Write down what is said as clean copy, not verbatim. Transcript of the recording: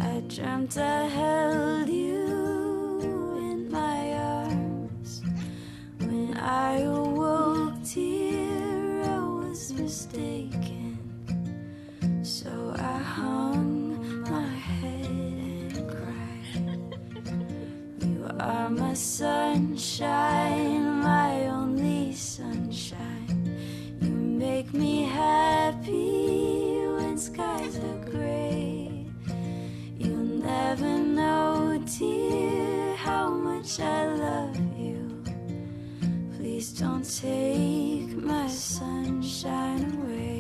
I dreamt I held you in my arms. When I awoke, dear, I was mistaken. So I hung my head and cried. You are my sunshine, my only sunshine. You make me happy when skies are gray. You'll never know, dear, how much I love you. Please don't take my sunshine away.